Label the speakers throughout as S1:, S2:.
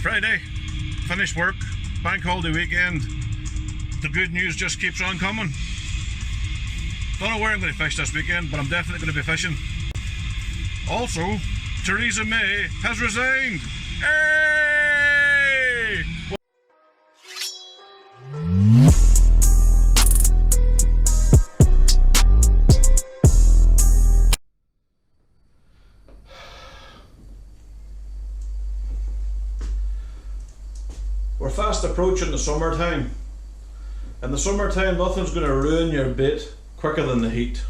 S1: Friday, finished work, bank holiday weekend. The good news just keeps on coming. Don't know where I'm going to fish this weekend, but I'm definitely going to be fishing. Also, Theresa May has resigned. Hey! We're fast approaching the summertime. In the summertime, nothing's going to ruin your bait quicker than the heat.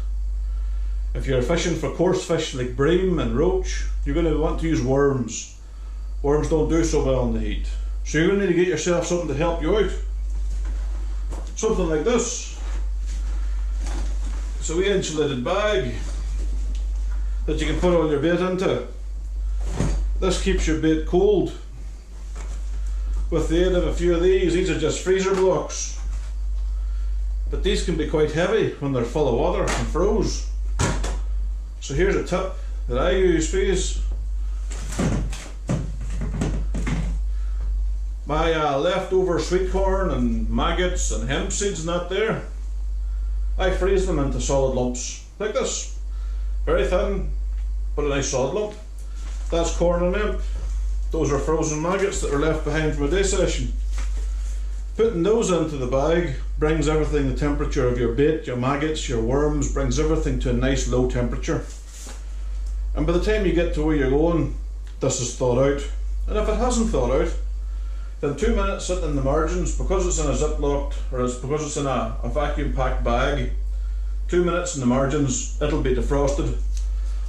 S1: If you're fishing for coarse fish like bream and roach, you're going to want to use worms. Worms don't do so well in the heat. So you're going to need to get yourself something to help you out. Something like this. It's a wee insulated bag that you can put all your bait into. This keeps your bait cold. With the aid of a few of these are just freezer blocks. But these can be quite heavy when they're full of water and froze. So here's a tip that I use for these. My leftover sweet corn and maggots and hemp seeds and that there, I freeze them into solid lumps like this. Very thin, but a nice solid lump. That's corn and hemp. Those are frozen maggots that are left behind from a day session. Putting those into the bag brings everything, the temperature of your bait, your maggots, your worms, brings everything to a nice low temperature. And by the time you get to where you're going, this is thawed out. And if it hasn't thawed out, then 2 minutes sitting in the margins, because it's in a ziplocked, or because it's in a vacuum packed bag, 2 minutes in the margins, it'll be defrosted.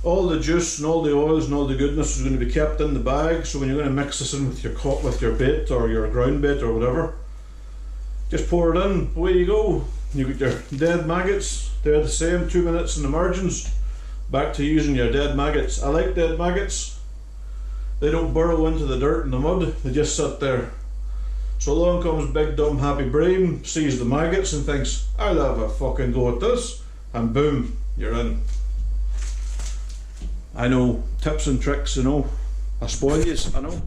S1: All the juice and all the oils and all the goodness is going to be kept in the bag, so when you're going to mix this in with your bait or your ground bait or whatever, just pour it in, away you go. You get your dead maggots, they're the same, 2 minutes in the margins. Back to using your dead maggots. I like dead maggots. They don't burrow into the dirt and the mud, they just sit there. So along comes big dumb happy bream, sees the maggots and thinks, I'll have a fucking go at this, and boom, you're in. I know, tips and tricks, I know. I spoil yous, I know.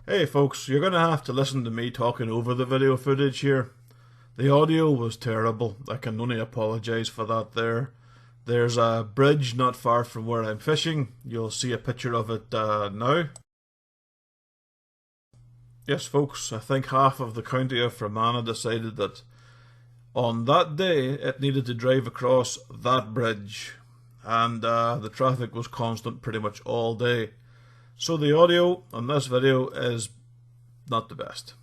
S1: Hey folks, you're going to have to listen to me talking over the video footage here. The audio was terrible, I can only apologise for that there. There's a bridge not far from where I'm fishing, you'll see a picture of it now. Yes folks, I think half of the county of Fermanagh decided that on that day it needed to drive across that bridge, and the traffic was constant pretty much all day. So the audio on this video is not the best.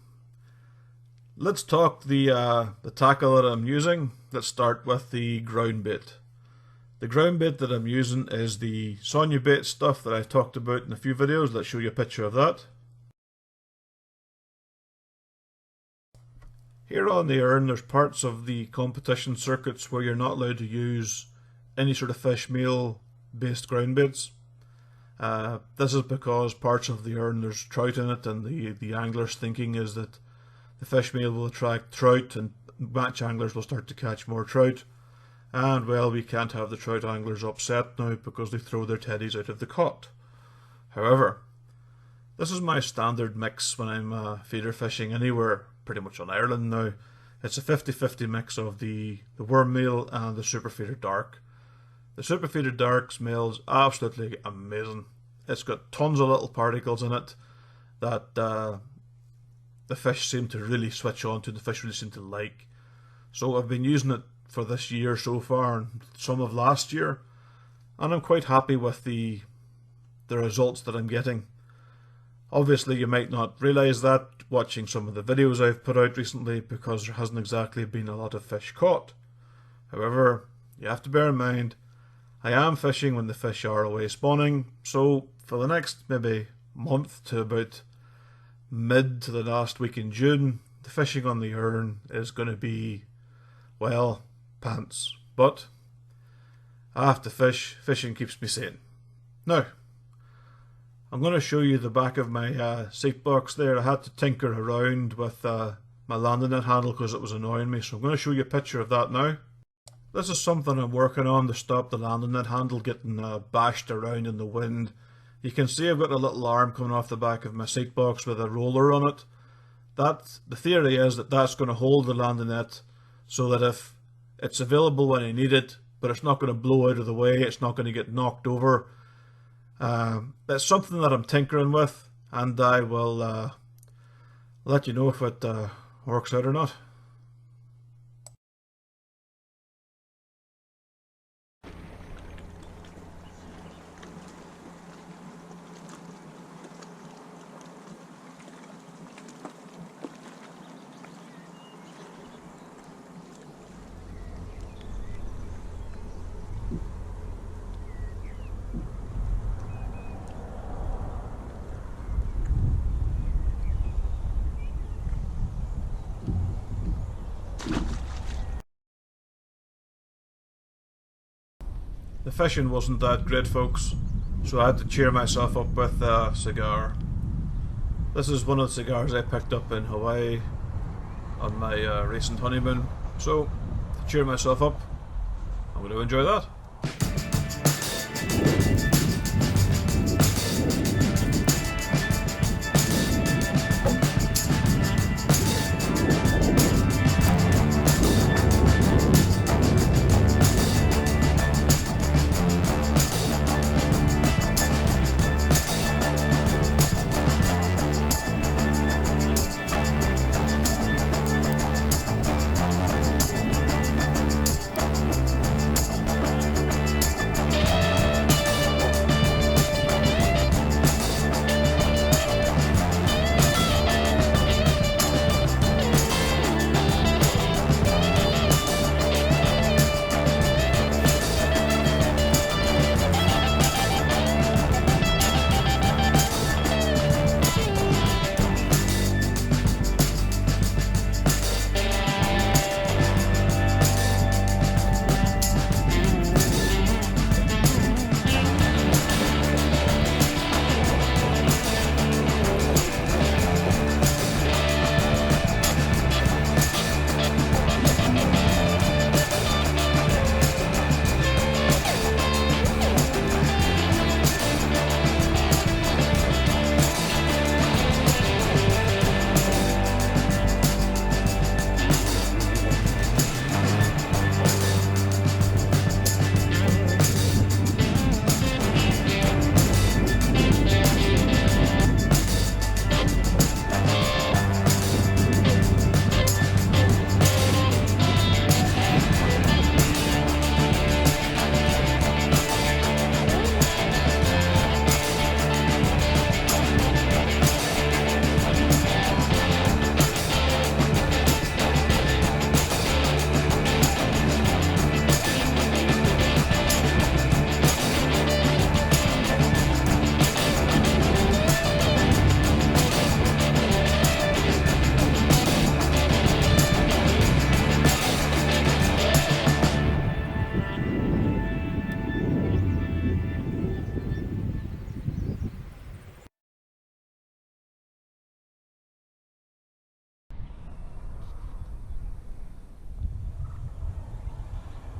S1: Let's talk the tackle that I'm using. Let's start with the ground bait. The ground bait that I'm using is the Sonubaits stuff that I've talked about in a few videos. Let's show you a picture of that. Here on the Erne, there's parts of the competition circuits where you're not allowed to use any sort of Fishmeal based ground baits. This is because parts of the Erne there's trout in it, and the angler's thinking is that the Fishmeal will attract trout and match anglers will start to catch more trout. And well, we can't have the trout anglers upset now because they throw their teddies out of the cot. However, this is my standard mix when I'm feeder fishing anywhere pretty much on Ireland now. It's a 50-50 mix of the worm meal and the SuperFeeder dark. The SuperFeeder dark smells absolutely amazing. It's got tons of little particles in it that the fish seem to really switch on to, the fish really seem to like. So I've been using it for this year so far and some of last year, and I'm quite happy with the results that I'm getting. Obviously you might not realise that watching some of the videos I've put out recently, because there hasn't exactly been a lot of fish caught. However, you have to bear in mind, I am fishing when the fish are away spawning, so for the next maybe month to about mid to the last week in June, the fishing on the Erne is going to be, well, pants. But I have to fish, fishing keeps me sane. Now, I'm going to show you the back of my seat box there. I had to tinker around with my landing net handle because it was annoying me, so I'm going to show you a picture of that now. This is something I'm working on to stop the landing net handle getting bashed around in the wind. You can see I've got a little arm coming off the back of my seat box with a roller on it. The theory is that that's going to hold the landing net so that if it's available when I need it, but it's not going to blow out of the way, it's not going to get knocked over. It's something that I'm tinkering with, and I will let you know if it works out or not. The fishing wasn't that great, folks, so I had to cheer myself up with a cigar. This is one of the cigars I picked up in Hawaii on my recent honeymoon, so to cheer myself up, I'm going to enjoy that.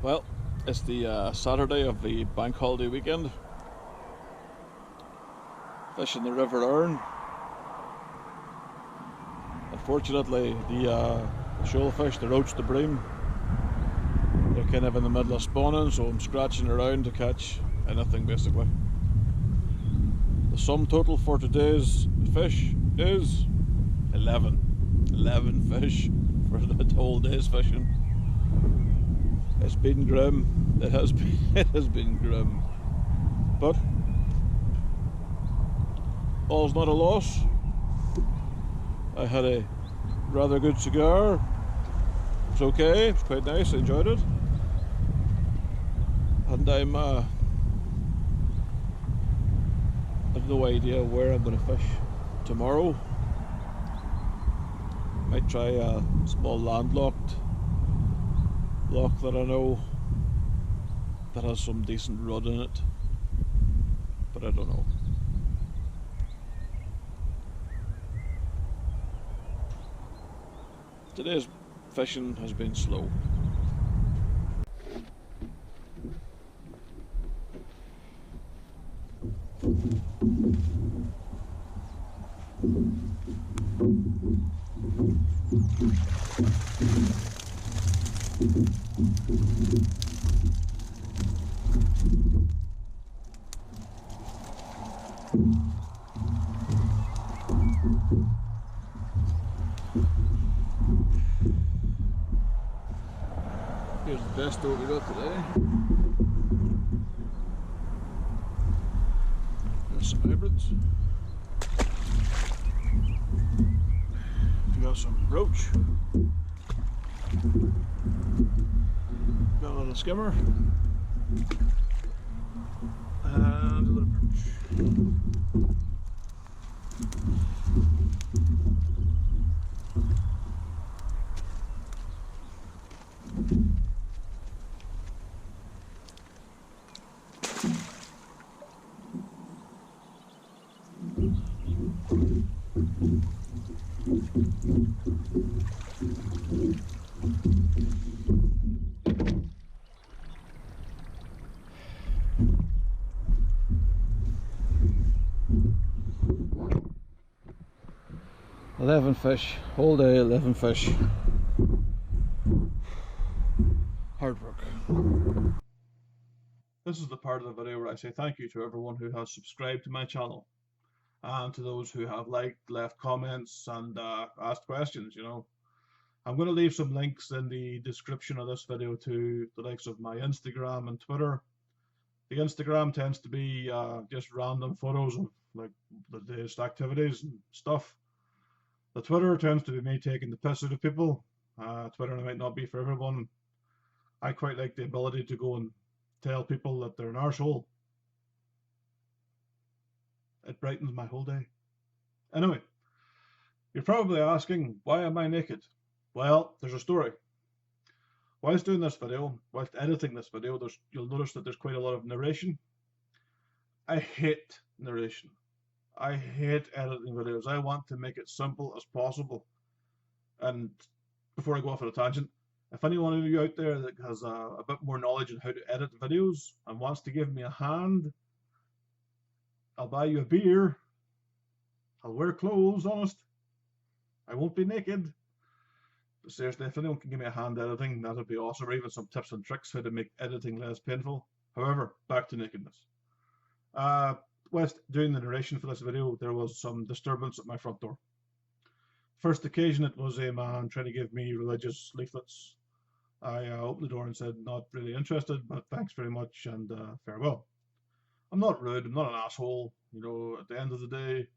S1: Well, it's the Saturday of the bank holiday weekend. Fishing the River Erne. Unfortunately, the shoal fish, the roach, the bream, they're kind of in the middle of spawning, so I'm scratching around to catch anything basically. The sum total for today's fish is 11. 11 fish for the whole day's fishing. It's been grim. It has been grim. But all's not a loss. I had a rather good cigar. It's okay, it's quite nice, I enjoyed it. And I have no idea where I'm going to fish tomorrow. Might try a small landlocked loch that I know that has some decent rod in it, but I don't know. Today's fishing has been slow. Here's the best boat we got today. There's some hybrids. We got some roach. Got a little skimmer. And a little perch. "11 fish, whole day, 11 fish. Hard work." This is the part of the video where I say thank you to everyone who has subscribed to my channel, and to those who have liked, left comments, and asked questions. You know, I'm going to leave some links in the description of this video to the likes of my Instagram and Twitter. The Instagram tends to be just random photos of like the day's activities and stuff. The Twitter tends to be me taking the piss out of people. Twitter might not be for everyone. I quite like the ability to go and tell people that they're an arsehole. It brightens my whole day. Anyway, you're probably asking, why am I naked? Well, there's a story. Whilst doing this video, whilst editing this video, you'll notice that there's quite a lot of narration. I hate narration. I hate editing videos. I want to make it simple as possible. And before I go off on a tangent, if anyone of you out there that has a bit more knowledge on how to edit videos and wants to give me a hand, I'll buy you a beer. I'll wear clothes, honest. I won't be naked. But seriously, if anyone can give me a hand editing, that'd be awesome. Or even some tips and tricks how to make editing less painful. However, back to nakedness. Whilst doing the narration for this video, there was some disturbance at my front door. First occasion, it was a man trying to give me religious leaflets. I opened the door and said, "Not really interested, but thanks very much and farewell." I'm not rude, I'm not an asshole. You know, at the end of the day,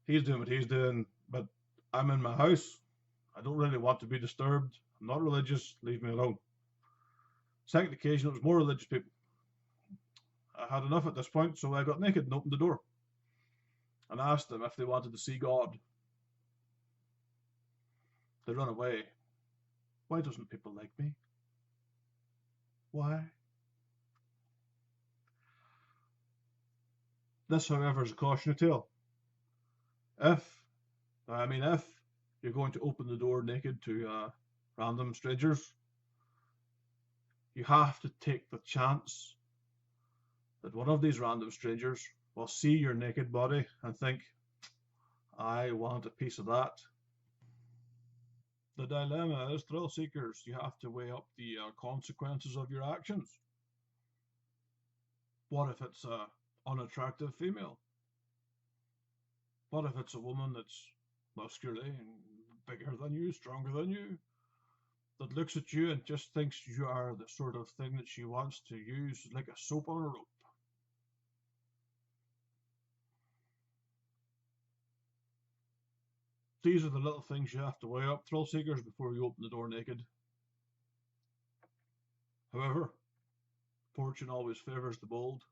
S1: he's doing what he's doing, but I'm in my house. I don't really want to be disturbed. I'm not religious, leave me alone. Second occasion, it was more religious people. I had enough at this point, so I got naked and opened the door and asked them if they wanted to see God. They run away. Why doesn't people like me? Why? This, however, is a cautionary tale. If you're going to open the door naked to random strangers, you have to take the chance that one of these random strangers will see your naked body and think, "I want a piece of that." The dilemma is, thrill seekers, you have to weigh up the consequences of your actions. What if it's an unattractive female? What if it's a woman that's muscularly and bigger than you, stronger than you, that looks at you and just thinks you are the sort of thing that she wants to use like a soap on a rope? These are the little things you have to weigh up, thrill seekers, before you open the door naked. However, fortune always favours the bold.